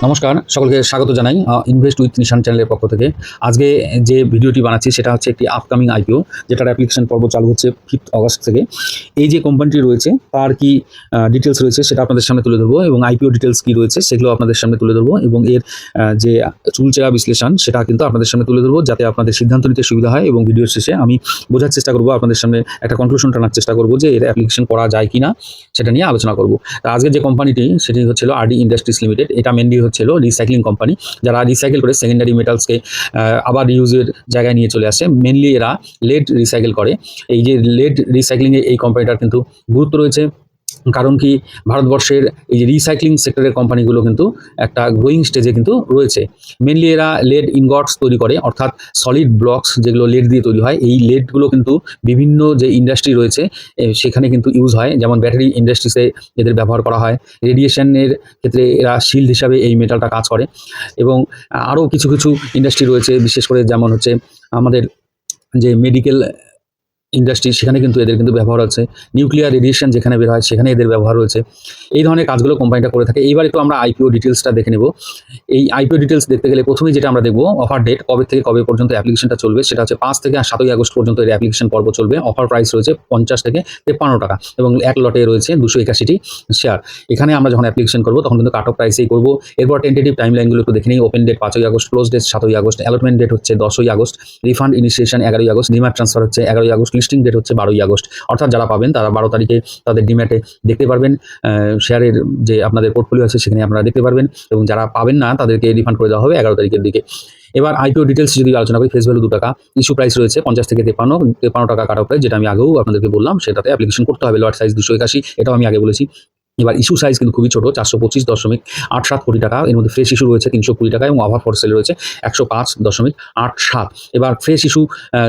নমস্কার, সকলকে স্বাগত জানাই ইনভেস্ট উইথ নিশান চ্যানেলের পক্ষ থেকে। আজকে যে ভিডিওটি বানাচ্ছি সেটা হচ্ছে একটি আপকামিং আইপিও, যেটার অ্যাপ্লিকেশন পর্ব চালু হচ্ছে 5 অগস্ট থেকে। এই যে কোম্পানিটি রয়েছে তার কি ডিটেলস রয়েছে সেটা আপনাদের সামনে তুলে ধরবো, এবং আইপিও ডিটেলস কী রয়েছে সেগুলো আপনাদের সামনে তুলে ধরবো, এবং এর যে চুলচেরা বিশ্লেষণ সেটা কিন্তু আপনাদের সামনে তুলে ধরবো, যাতে আপনাদের সিদ্ধান্ত নিতে সুবিধা হয়। এবং ভিডিওর শেষে আমি বোঝার চেষ্টা করবো, আপনাদের সামনে একটা কনক্লুশন টানার চেষ্টা করবো যে এর অ্যাপ্লিকেশন করা যায় কি না সেটা নিয়ে আলোচনা করবো। আজকে যে কোম্পানিটি সেটি হচ্ছিল আরডি ইন্ডাস্ট্রিজ লিমিটেড। এটা মেনলি হচ্ছিল রিসাইক্লিং কোম্পানি, যারা রিসাইকেল করে সেকেন্ডারি মেটালসকে আবার রিউজের জায়গায় নিয়ে চলে আসে। মেনলি এরা লেড রিসাইকেল করে। এই যে লেড রিসাইক্লিংয়ে এই কোম্পানিটার কিন্তু গুরুত্ব রয়েছে, কারণ কি ভারতবর্ষের এই যে রিসাইক্লিং সেক্টরের কোম্পানিগুলো কিন্তু একটা গ্রোয়িং স্টেজে কিন্তু রয়েছে। মেনলি এরা লেড ইনগটস তৈরি করে, অর্থাৎ সলিড ব্লকস যেগুলো লেড দিয়ে তৈরি হয়। এই লেডগুলো কিন্তু বিভিন্ন যে ইন্ডাস্ট্রি রয়েছে সেখানে কিন্তু ইউজ হয়, যেমন ব্যাটারি ইন্ডাস্ট্রিতে এদের ব্যবহার করা হয়। রেডিয়েশনের ক্ষেত্রে এরা শিল্ড হিসাবে এই মেটালটা কাজ করে। এবং আরও কিছু কিছু ইন্ডাস্ট্রি রয়েছে, বিশেষ করে যেমন হচ্ছে আমাদের যে মেডিকেল ইন্ডাস্ট্রি, সেখানে কিন্তু এদের কিন্তু ব্যবহার আছে। নিউক্লিয়ার রেডিয়েশন যেখানে বের হয় সেখানে এদের ব্যবহার রয়েছে। এই ধরনের কাজগুলো কোম্পানিটা করে থাকে। এইবার একটু আমরা আইপিও ডিটেলসটা দেখে নেব। এই আইপিও ডিটেলস দেখতে গেলে প্রথমেই যেটা আমরা দেখব, অফার ডেট, কবে থেকে কবে পর্যন্ত অ্যাপ্লিকেশনটা চলবে। সেটা হচ্ছে 5 থেকে 7 আগস্ট পর্যন্ত এর অ্যাপ্লিকেশন পর্ব চলবে। অফার প্রাইস রয়েছে 50 থেকে 53 টাকা, এবং এক লটে রয়েছে 281টি শেয়ার। এখানে আমরা যখন অ্যাপ্লিকেশন করবো তখন কিন্তু কাট অফ প্রাইসেই করবো। এরপর টেন্টেটিভ টাইম লাইনগুলো একটু দেখে নিই। Open date 5 August, close date 7 August, allotment date হচ্ছে 10 August, refund initiation 11 August, demat transfer হচ্ছে 11 আগস্ট, লিস্টিং ডেট হচ্ছে 12 আগস্ট। অর্থাৎ যারা পাবেন তারা 12 তারিখে তাদের ডিম্যাটে দেখতে পারবেন, শেয়ারের যে আপনাদের পোর্টফোলিও আছে সেখানে আপনারা দেখতে পারবেন, এবং যারা পাবেন না তাদেরকে রিফান্ড করে দেওয়া হবে 11 তারিখের দিকে। এবার আইপিও ডিটেলস যদি আলোচনা করি, ফেস ভ্যালু 2 টাকা, ইস্যু প্রাইস রয়েছে 50 থেকে 53 টাকা কাট অফ প্রাইস, যেটা আমি আগেও আপনাদেরকে বললাম। সেটাতে অ্যাপ্লিকেশন করতে হবে। লট সাইজ 281, এটাও আমি আগে বলেছি। এবার ইস্যু সাইজ কিন্তু খুবই ছোটো, 425.87 কোটি টাকা। এর মধ্যে ফ্রেশ ইস্যু রয়েছে 320 টাকা, এবং ওভার ফর সেল রয়েছে 105.87। এবার ফ্রেশ ইস্যু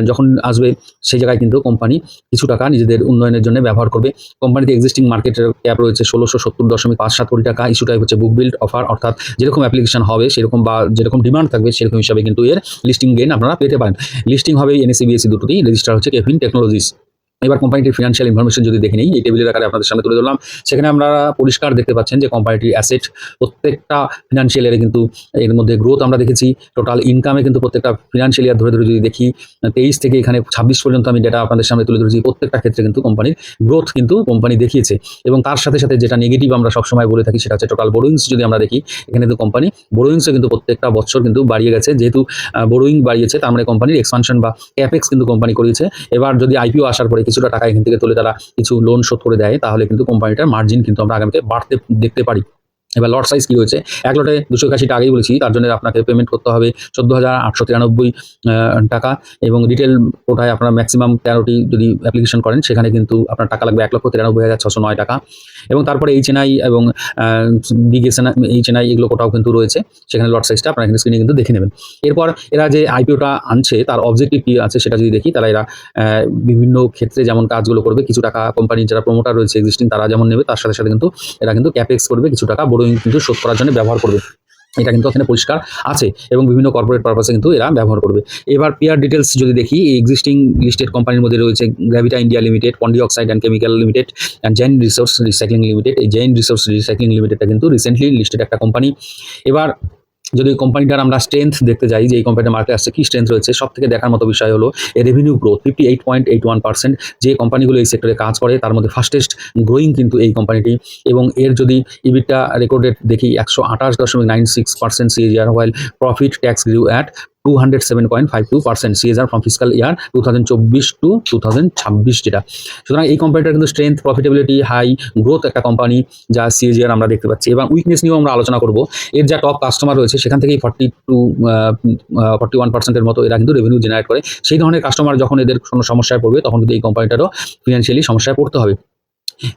যখন আসবে সেই জায়গায় কিন্তু কোম্পানি কিছু টাকা নিজেদের উন্নয়নের জন্য ব্যবহার করবে। কোম্পানিতে এক্সিস্টিং মার্কেটের ক্যাপ রয়েছে 1670.57 কোটি টাকা। ইস্যু টাইপ হচ্ছে বুক বিল্ড অফার, অর্থাৎ যেরকম অ্যাপ্লিকেশন হবে সেরকম বা যেরকম ডিমান্ড থাকবে সেরকম হিসাবে কিন্তু এর লিস্টিং গেইন আপনারা পেতে পারেন। লিস্টিং হবে এনএসই বিএসসি দুটোতেই, রেজিস্টার হচ্ছে কেফিন টেকনোলজিস। এবার কোম্পানিটির ফিনান্সিয়াল ইনফরমেশন যদি দেখে নিই, এই টেবিলের আকারে আপনাদের সামনে তুলে ধরলাম। সেখানে আমরা পরিষ্কার দেখতে পাচ্ছেন যে কোম্পানিটির অ্যাসেট প্রত্যেকটা ফিনান্সিয়াল ইয়ারে কিন্তু এর মধ্যে গ্রোথ আমরা দেখেছি। টোটাল ইনকামে কিন্তু প্রত্যেকটা ফিনান্সিয়াল ইয়ার ধরে ধরে যদি দেখি, 23 থেকে এখানে 26 পর্যন্ত আমি ডেটা আপনাদের সামনে তুলে ধরেছি, প্রত্যেকটা ক্ষেত্রে কিন্তু কোম্পানির গ্রোথ কিন্তু কোম্পানি দেখিয়েছে। এবং তার সাথে সাথে যেটা নেগেটিভ আমরা সবসময় বলে থাকি সেটা হচ্ছে টোটাল বোরোয়িংস যদি আমরা দেখি, এখানে কিন্তু কোম্পানি বোরোয়িংসও কিন্তু প্রত্যেকটা বছর কিন্তু বাড়িয়ে গেছে। যেহেতু বোরোয়িং বাড়িয়েছে তার মানে কোম্পানির এক্সপানশন বা ক্যাপেক্স কিন্তু কোম্পানি করেছে। এবার যদি আইপিও আসার পরে কিছুটা টাকা এখান থেকে তারা কিছু লোন শোধ করে দেয়, তাহলে কিন্তু কোম্পানিটার মার্জিন কিন্তু আমরা আগামীতে বাড়তে দেখতে পারি। এবার লট সাইজ কী হয়েছে, এক লটে 281টা আগেই বলেছি, তার জন্য আপনাকে পেমেন্ট করতে হবে 14,893 টাকা, এবং রিটেল কোটায় আপনার ম্যাক্সিমাম 13টি যদি অ্যাপ্লিকেশন করেন সেখানে কিন্তু আপনার টাকা লাগবে 1,93,609 টাকা। এবং তারপরে এইচএনআই এবং বিগ এইচএনআই এগুলো কোটাও কিন্তু রয়েছে, সেখানে লট সাইজটা আপনারা এখানে স্ক্রিনে কিন্তু দেখে নেবেন। এরপর এরা যে আইপিওটা আনছে তার অবজেক্টিভ কী আছে সেটা যদি দেখি, তারা এরা বিভিন্ন ক্ষেত্রে যেমন কাজগুলো করবে, কিছু টাকা কোম্পানির যারা প্রমোটার রয়েছে এক্সিস্টিং তারা যেমন নেবে, তার সাথে সাথে কিন্তু এরা কিন্তু ক্যাপেক্স করবে, কিছু টাকা বোরোয়িং কিন্তু শোধ করার জন্য ব্যবহার করবে। এটা কিন্তু এখানে পরিষ্কার আছে, এবং বিভিন্ন কর্পোরেট পারপাসে কিন্তু এরা ব্যবহার করবে। এবার পিয়ার ডিটেলস যদি দেখি, এক্সিস্টিং লিস্টেড কোম্পানির মধ্যে রয়েছে Gravita India limited, Pondy oxide and chemical limited, and Jain resource recycling limited. এই জৈন রিসোর্স রিসাইক্লিং লিমিটেডটা কিন্তু রিসেন্টলি লিস্টেড একটা কোম্পানি। এবার যদি কোম্পানিটার আমরা স্ট্রেংথ দেখতে যাই, যে এই কোম্পানিটার মার্কেটে আসছে কী স্ট্রেংথ রয়েছে, সব থেকে দেখার মতো বিষয় হলো এর রেভিনিউ গ্রোথ 58.81%। যে কোম্পানিগুলো এই সেক্টরে কাজ করে তার মধ্যে ফার্স্টেস্ট গ্রোয়িং কিন্তু এই কোম্পানিটি। এবং এর যদি ইবিটা রেকর্ডেড দেখি 128.96% CAGR, while profit tax গ্রিউ at 207.52% CAGR from fiscal year 2024 to 2026 যেটা। সুতরাং এই কোম্পানিটার কিন্তু স্ট্রেংথ, প্রফিটেবিলিটি, হাই গ্রোথ একটা কোম্পানি, যা সিএজিআর আমরা দেখতে পাচ্ছি। এবং উইকনেস নিয়েও আমরা আলোচনা করব। এর যা টপ কাস্টমার রয়েছে সেখান থেকেই 41%-এর মতো এরা কিন্তু রেভিনিউ জেনারেট করে। সেই ধরনের কাস্টমার যখন এদের কোনো সমস্যায় পড়বে তখন কিন্তু এই কোম্পানিটারও ফিনান্সিয়ালি সমস্যায় পড়তে হবে।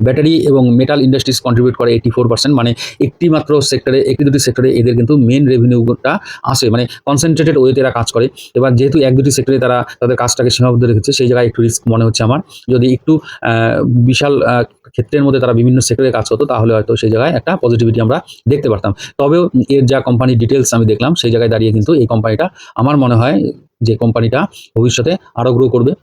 ব্যাটারি এবং মেটাল ইন্ডাস্ট্রিজ কন্ট্রিবিউট করে 84%, মানে একটি মাত্র সেক্টরে, একটি দুটি সেক্টরে এদের কিন্তু মেন রেভিনিউটা আসে, মানে কনসেন্ট্রেটেড ওয়েতে এরা কাজ করে। এবার যেহেতু এক দুটি সেক্টরে তারা তাদের কাজটাকে সীমাবদ্ধ রেখেছে, সেই জায়গায় একটু রিস্ক মনে হচ্ছে আমার। যদি একটু বিশাল ক্ষেত্রের মধ্যে তারা বিভিন্ন সেক্টরে কাজ করতো তাহলে হয়তো সেই জায়গায় একটা পজিটিভিটি আমরা দেখতে পারতাম। তবেও এর যা কোম্পানির ডিটেলস আমি দেখলাম সেই জায়গায় দাঁড়িয়ে কিন্তু এই কোম্পানিটা আমার মনে হয় যে কোম্পানিটা ভবিষ্যতে আরও গ্রো করবে।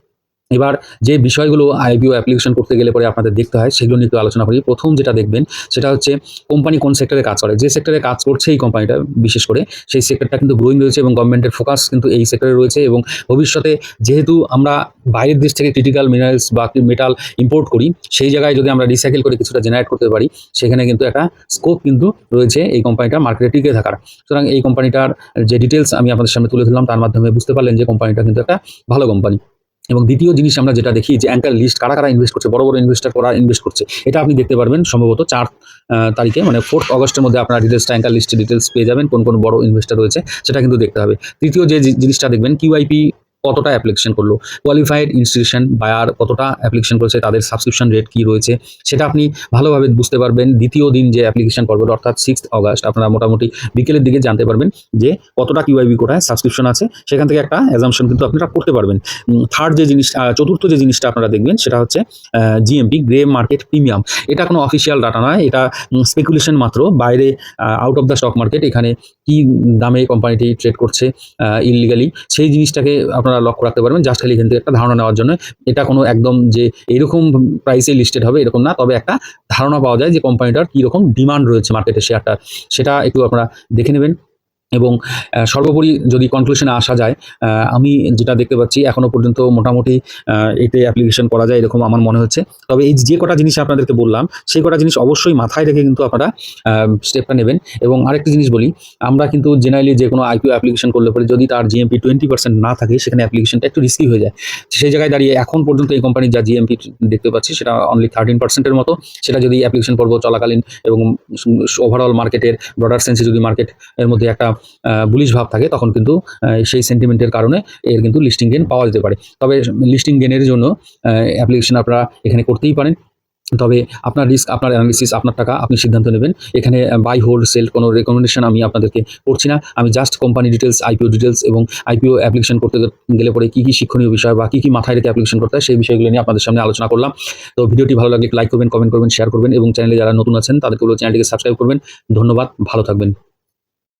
এবার যে বিষয়গুলো আইপিও অ্যাপ্লিকেশন করতে গেলে পরে আপনাদের দেখতে হয় সেগুলো নিয়ে একটু আলোচনা করি। প্রথম যেটা দেখবেন সেটা হচ্ছে কোম্পানি কোন সেক্টরে কাজ করে। যে সেক্টরে কাজ করছে এই কোম্পানিটা বিশেষ করে সেই সেক্টরটা কিন্তু গ্রোইং রয়েছে এবং গভর্নমেন্টের ফোকাস কিন্তু এই সেক্টরে রয়েছে এবং ভবিষ্যতে যেহেতু আমরা বাইরের দেশ থেকে ক্রিটিক্যাল মিনারেলস বা মেটাল ইম্পোর্ট করি, সেই জায়গায় যদি আমরা রিসাইকেল করে কিছুটা জেনারেট করতে পারি সেখানে কিন্তু একটা স্কোপ কিন্তু রয়েছে এই কোম্পানিটার মার্কেটে টিকে থাকার। সুতরাং এই কোম্পানিটার যে ডিটেলস আমি আপনাদের সামনে তুলে ধরলাম তার মাধ্যমে বুঝতে পারলেন যে কোম্পানিটা কিন্তু একটা ভালো কোম্পানি। এবং দ্বিতীয় জিনিস আমরা যেটা দেখি যে অ্যাঙ্কার লিস্ট কারা কারা ইনভেস্ট করছে, বড় বড় ইনভেস্টার কারা ইনভেস্ট করছে, এটা আপনি দেখতে পারবেন সম্ভবত 4 তারিখে, মানে 4 অগস্টের মধ্যে আপনারা ডিটেলসটা অ্যাঙ্কার লিস্টের ডিটেলস পেয়ে যাবেন, কোন কোন বড় ইনভেস্টার রয়েছে সেটা কিন্তু দেখতে হবে। তৃতীয় যে জিনিসটা দেখবেন কিউআইপি কতটা অ্যাপ্লিকেশন করলো, কোয়ালিফাইড ইনস্টিটিউশন বায়ার কতটা অ্যাপ্লিকেশন করেছে, তাদের সাবস্ক্রিপশন রেট কী রয়েছে সেটা আপনি ভালোভাবে বুঝতে পারবেন। দ্বিতীয় দিন যে অ্যাপ্লিকেশন করবেন অর্থাৎ 6 অগস্ট আপনারা মোটামুটি বিকেলের দিকে জানতে পারবেন যে কতটা কিউআইবি কোটায় সাবস্ক্রিপশন আছে, সেখান থেকে একটা অ্যাজাম্পশন কিন্তু আপনারা করতে পারবেন। থার্ড যে জিনিস চতুর্থ যে জিনিসটা আপনারা দেখবেন সেটা হচ্ছে জিএমপি গ্রে মার্কেট প্রিমিয়াম। এটা কোনো অফিসিয়াল ডাটা নয়, এটা স্পেকুলেশন মাত্র, বাইরে out of the stock market এখানে কি দামে কোম্পানিটি ট্রেড করছে ইললিগালি সেই জিনিসটাকে আপনারা লক্ষ্য রাখতে পারবেন জাস্ট খালি এখান থেকে একটা ধারণা নেওয়ার জন্য। এটা কোনো একদম যে এরকম প্রাইসে লিস্টেড হবে এরকম না, তবে একটা ধারণা পাওয়া যায় যে কোম্পানিটার কীরকম ডিমান্ড রয়েছে মার্কেটে শেয়ারটার, সেটা একটু আপনারা দেখে নেবেন। এবং সর্বোপরি যদি কনক্লুশনে আসা যায়, আমি যেটা দেখতে পাচ্ছি এখনও পর্যন্ত মোটামুটি এতে অ্যাপ্লিকেশন করা যায় এরকম আমার মনে হচ্ছে। তবে এই যে কটা জিনিস আপনাদেরকে বললাম সেই কটা জিনিস অবশ্যই মাথায় রেখে কিন্তু আপনারা স্টেপটা নেবেন। এবং আরেকটি জিনিস বলি, আমরা কিন্তু জেনারেলি যে কোনো আইপিও অ্যাপ্লিকেশন করলে পরে যদি তার জিএমপি 20% না থাকে সেখানে অ্যাপ্লিকেশনটা একটু রিস্কি হয়ে যায়। সেই জায়গায় দাঁড়িয়ে এখন পর্যন্ত এই কোম্পানির যা জিএমপি দেখতে পাচ্ছি সেটা অনলি 13%-এর মতো। সেটা যদি অ্যাপ্লিকেশন পর্ব চলাকালীন এবং ওভারঅল মার্কেটের ব্রডার সেন্সে যদি মার্কেটের মধ্যে একটা বুলিশ ভাব থাকে তখন কিন্তু সেই সেন্টিমেন্টের কারণে এর কিন্তু লিস্টিং গেন পাওয়া যেতে পারে। তবে লিস্টিং গেনের জন্য অ্যাপ্লিকেশন আপনারা এখানে করতেই পারেন, তবে আপনার রিস্ক, আপনার অ্যানালিসিস, আপনার টাকা, আপনি সিদ্ধান্ত নেবেন। এখানে বাই হোল্ড সেল কোনো রেকমেন্ডেশন আমি আপনাদেরকে করছি না। আমি just company details, IPO details এবং আইপিও অ্যাপ্লিকেশন করতে গেলে পরে কী কী শিক্ষণীয় বিষয় বা কী কী মাথায় রেখে অ্যাপ্লিকেশন করতে হয় সেই বিষয়গুলো নিয়ে আপনাদের সামনে আলোচনা করলাম। তো ভিডিওটি ভালো লাগলে লাইক করবেন, কমেন্ট করবেন, শেয়ার করবেন এবং চ্যানেলে যারা নতুন আছেন তাদেরকে বলবো চ্যানেলটিকে সাবস্ক্রাইব করবেন। ধন্যবাদ, ভালো থাকবেন।